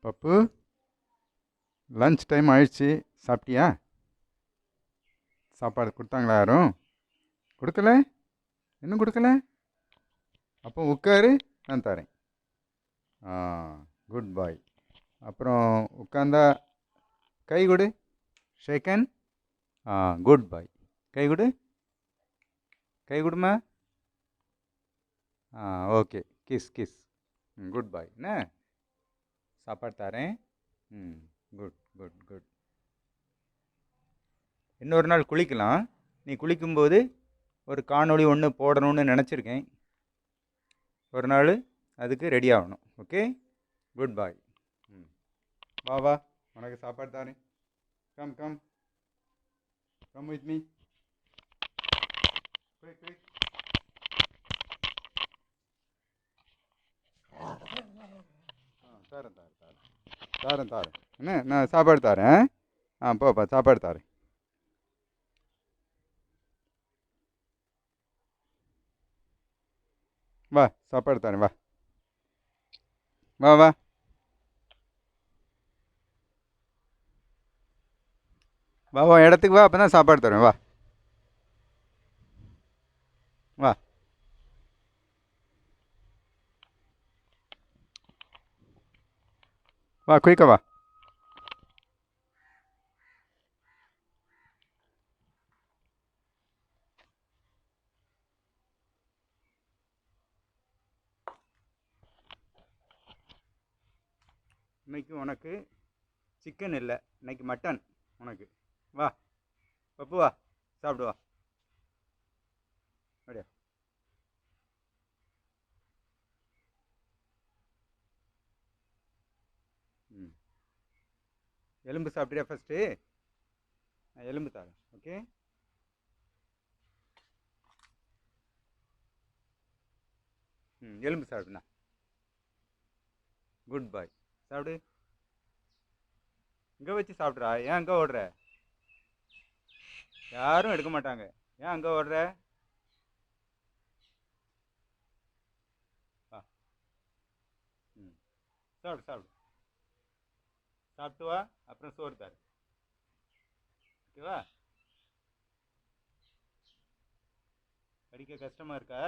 பப்பு, lunch time ஆயிடுச்சு. சாப்பிட்டியா? சாப்பாடு கொடுத்தாங்களா யாரும்? கொடுக்கல? இன்னும் கொடுக்கல? அப்போ உட்காரு, நான் தரேன். ஆ, குட் பாய். அப்புறம் உட்காந்தா கை கொடு. ஷேக்கன். ஆ, குட் பாய். கை கொடு. கை கொடுமா. ஆ, ஓகே. Kiss kiss. குட் பாய். என்ன சாப்பாடு தரேன். ம், குட் குட் குட். இன்னொரு நாள் குளிக்கலாம். நீ குளிக்கும்போது ஒரு காணொளி ஒன்று போடணும்னு நினச்சிருக்கேன். ஒரு நாள் அதுக்கு ரெடி ஆகணும். ஓகே, குட் பாய். ம், வா வா, உனக்கு சாப்பாடு தாரேன். Come come come with me. Quick quick. தாரேன் தாரேன் தாரேன் தாரேன் தாரேன். என்ன, நான் சாப்பாடு தாரேன். ஆ, போப்பா, சாப்பாடு தாரேன். வா, சாப்பாடு தாரேன். வா வா வா. வா வா, இடத்துக்கு வா, அப்போ தான் சாப்பாடு தருவேன். வா வா. வா, குயிக்கா வா. இன்னைக்கு உனக்கு சிக்கன் இல்லை, இன்னைக்கு மட்டன் உனக்கு. வா பப்பு, வா சாப்பிடு. வா அப்படியா. ம், எலும்பு சாப்பிட்றியா ஃபஸ்ட்டு? நான் எலும்பு தரேன். ஓகே. ம், எலும்பு சாப்பிடுண்ணா. குட் பாய். சாப்பிடு. இங்கே வச்சு சாப்பிட்றா. ஏன் அங்கே ஓடுற? யாரும் எடுக்க மாட்டாங்க. ஏன் அங்கே ஓடுற? வா. ம், சாப்பிடு சாப்பிடு. சாப்பிட்டு வா, அப்புறம் சோறு தரேன். ஓகேவா? படிக்க கஷ்டமாக இருக்கா?